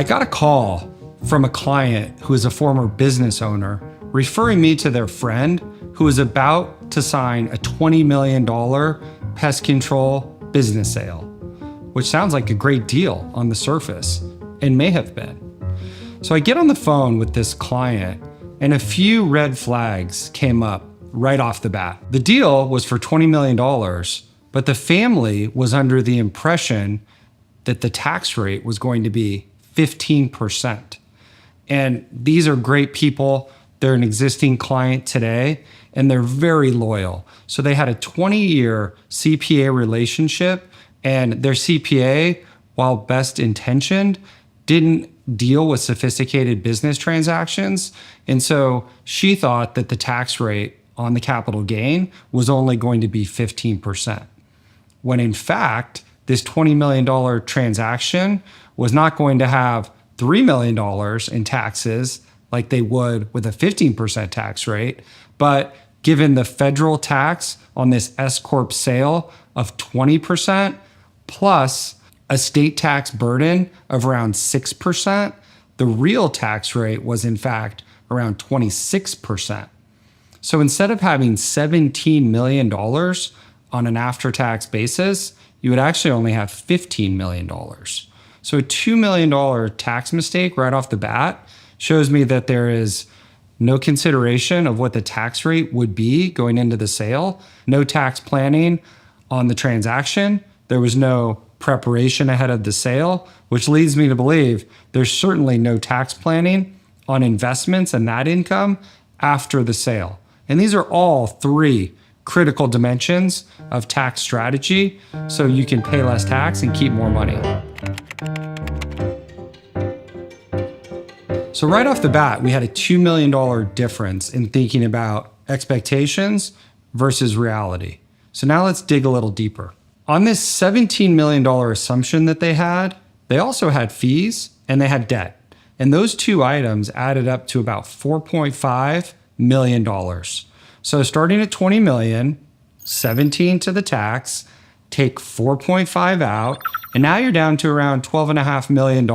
I got a call from a client who is a former business owner referring me to their friend who is about to sign a $20 million pest control business sale, which sounds like a great deal on the surface and may have been. So I get on the phone with this client and a few red flags came up right off the bat. The deal was for $20 million, but the family was under the impression that the tax rate was going to be 15%. And these are great people. They're an existing client today, and they're very loyal. So they had a 20-year CPA relationship, and their CPA, while best intentioned, didn't deal with sophisticated business transactions. And so she thought that the tax rate on the capital gain was only going to be 15%. When in fact, this $20 million transaction was not going to have $3 million in taxes like they would with a 15% tax rate, but given the federal tax on this S-Corp sale of 20% plus a state tax burden of around 6%, the real tax rate was in fact around 26%. So instead of having $17 million on an after-tax basis, you would actually only have $15 million. So a $2 million tax mistake right off the bat shows me that there is no consideration of what the tax rate would be going into the sale, no tax planning on the transaction. There was no preparation ahead of the sale, which leads me to believe there's certainly no tax planning on investments and that income after the sale. And these are all three critical dimensions of tax strategy so you can pay less tax and keep more money. So right off the bat, we had a $2 million difference in thinking about expectations versus reality. So now let's dig a little deeper. On this $17 million assumption that they also had fees and they had debt. And those two items added up to about $4.5 million. So starting at 20 million, 17 to the tax, take 4.5 out, and now you're down to around $12.5 million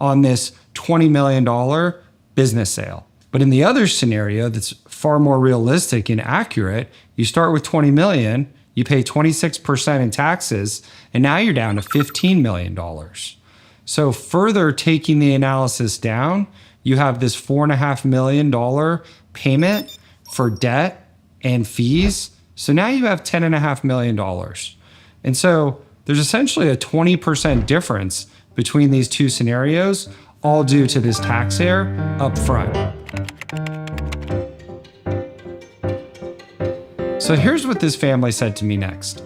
on this $20 million business sale. But in the other scenario that's far more realistic and accurate, you start with 20 million, you pay 26% in taxes, and now you're down to $15 million. So further taking the analysis down, you have this $4.5 million payment for debt and fees. So now you have $10.5 million. And so there's essentially a 20% difference between these two scenarios, all due to this tax error up front. So here's what this family said to me next.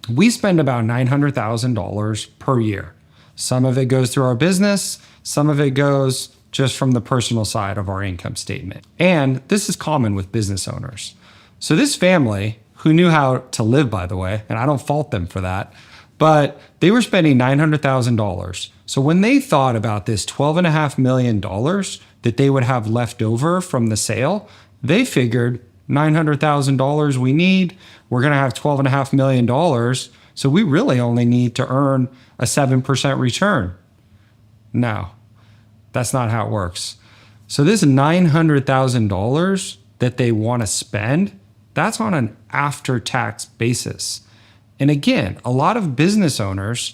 We spend about $900,000 per year. Some of it goes through our business, some of it goes just from the personal side of our income statement. And this is common with business owners. So this family, who knew how to live, by the way, and I don't fault them for that, but they were spending $900,000. So when they thought about this $12.5 million that they would have left over from the sale, they figured $900,000 we need, we're gonna have $12.5 million, so we really only need to earn a 7% return. No, that's not how it works. So this $900,000 that they wanna spend, that's on an after-tax basis. And again, a lot of business owners,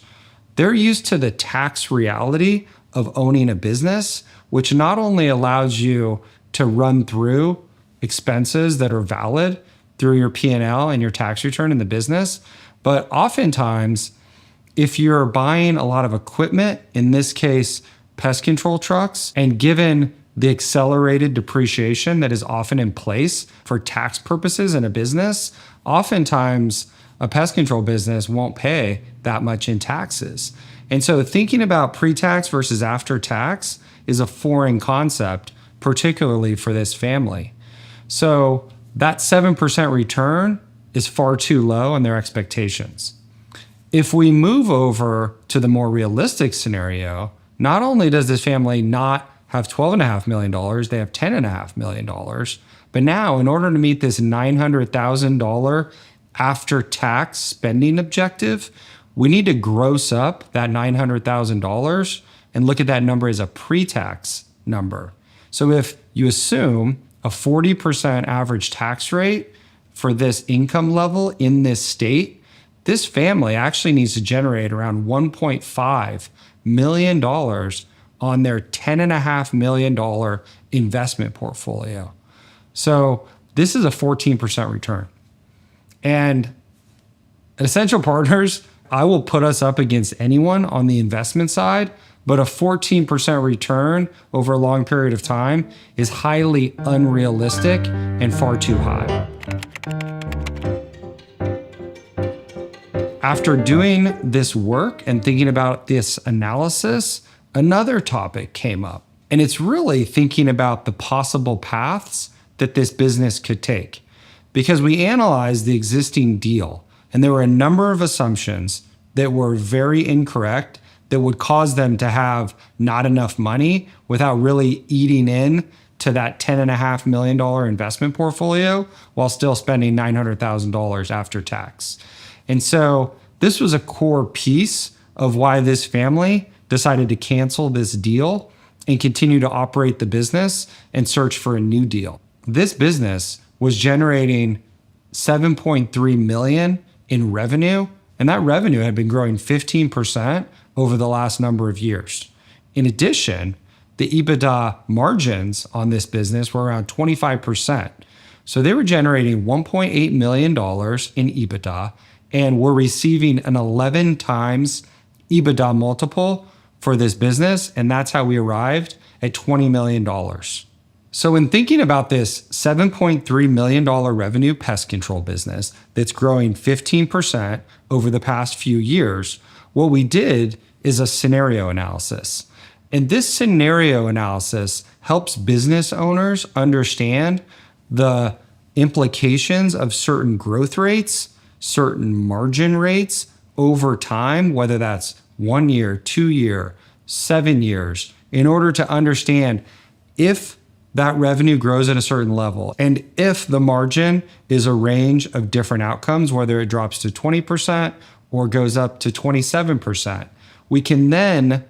they're used to the tax reality of owning a business, which not only allows you to run through expenses that are valid through your P&L and your tax return in the business, but oftentimes, if you're buying a lot of equipment, in this case, pest control trucks, and given the accelerated depreciation that is often in place for tax purposes in a business, oftentimes a pest control business won't pay that much in taxes. And so thinking about pre-tax versus after-tax is a foreign concept, particularly for this family. So that 7% return is far too low in their expectations. If we move over to the more realistic scenario, not only does this family not have $12.5 million, they have $10.5 million. But now, in order to meet this $900,000 after-tax spending objective, we need to gross up that $900,000 and look at that number as a pre-tax number. So if you assume a 40% average tax rate for this income level in this state, this family actually needs to generate around $1.5 million on their $10.5 million investment portfolio. So this is a 14% return. And at Essential Partners, I will put us up against anyone on the investment side, but a 14% return over a long period of time is highly unrealistic and far too high. After doing this work and thinking about this analysis, another topic came up, and it's really thinking about the possible paths that this business could take. Because we analyzed the existing deal, and there were a number of assumptions that were very incorrect that would cause them to have not enough money without really eating in to that $10.5 million investment portfolio while still spending $900,000 after tax. And so this was a core piece of why this family decided to cancel this deal and continue to operate the business and search for a new deal. This business was generating $7.3 million in revenue, and that revenue had been growing 15% over the last number of years. In addition, the EBITDA margins on this business were around 25%. So they were generating $1.8 million in EBITDA and were receiving an 11 times EBITDA multiple for this business, and that's how we arrived at $20 million. So in thinking about this $7.3 million revenue pest control business that's growing 15% over the past few years, what we did is a scenario analysis. And this scenario analysis helps business owners understand the implications of certain growth rates, certain margin rates over time, whether that's 1 year, 2 year, 7 years, in order to understand if that revenue grows at a certain level. And if the margin is a range of different outcomes, whether it drops to 20% or goes up to 27%, we can then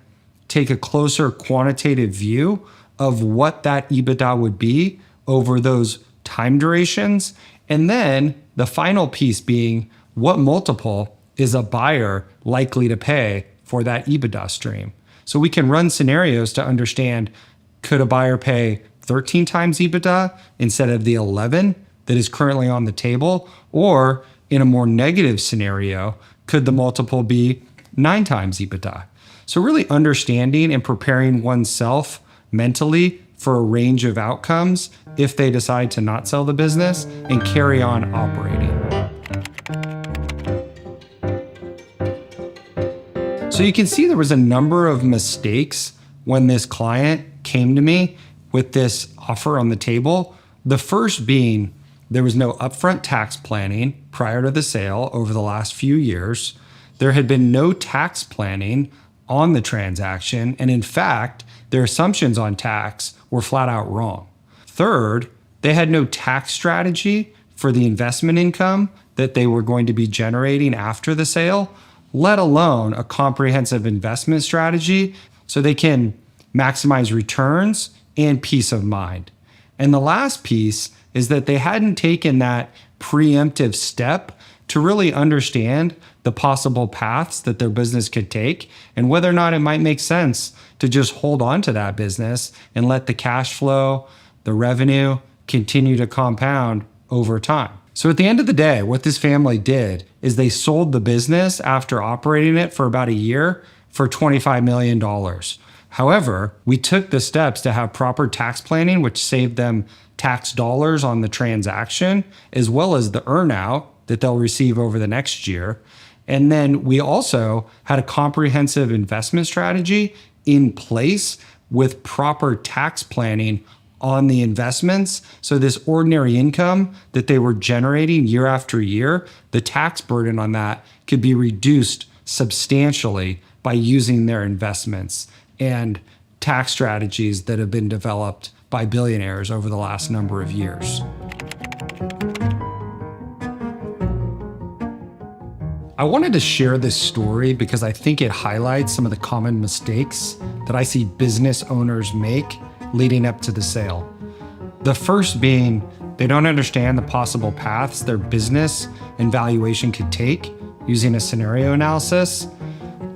take a closer quantitative view of what that EBITDA would be over those time durations. And then the final piece being, what multiple is a buyer likely to pay for that EBITDA stream? So we can run scenarios to understand, could a buyer pay 13 times EBITDA instead of the 11 that is currently on the table? Or in a more negative scenario, could the multiple be 9 times EBITDA? So really understanding and preparing oneself mentally for a range of outcomes if they decide to not sell the business and carry on operating. So you can see there was a number of mistakes when this client came to me with this offer on the table. The first being there was no upfront tax planning prior to the sale over the last few years. There had been no tax planning on the transaction. And in fact, their assumptions on tax were flat out wrong. Third, they had no tax strategy for the investment income that they were going to be generating after the sale, let alone a comprehensive investment strategy so they can maximize returns and peace of mind. And the last piece is that they hadn't taken that preemptive step to really understand the possible paths that their business could take and whether or not it might make sense to just hold on to that business and let the cash flow, the revenue continue to compound over time. So at the end of the day, what this family did is they sold the business after operating it for about a year for $25 million. However, we took the steps to have proper tax planning, which saved them tax dollars on the transaction, as well as the earnout that they'll receive over the next year. And then we also had a comprehensive investment strategy in place with proper tax planning on the investments. So this ordinary income that they were generating year after year, the tax burden on that could be reduced substantially by using their investments and tax strategies that have been developed by billionaires over the last number of years. I wanted to share this story because I think it highlights some of the common mistakes that I see business owners make leading up to the sale. The first being they don't understand the possible paths their business and valuation could take using a scenario analysis.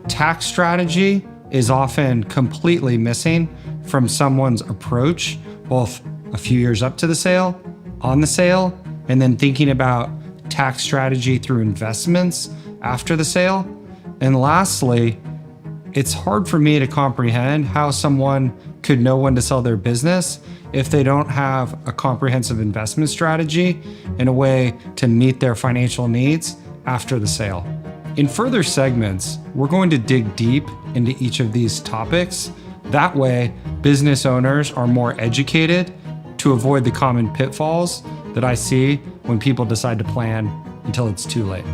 Tax strategy is often completely missing from someone's approach, both a few years up to the sale, on the sale, and then thinking about tax strategy through investments after the sale. And lastly, it's hard for me to comprehend how someone could know when to sell their business if they don't have a comprehensive investment strategy in a way to meet their financial needs after the sale. In further segments, we're going to dig deep into each of these topics. That way, business owners are more educated to avoid the common pitfalls that I see when people decide to plan until it's too late.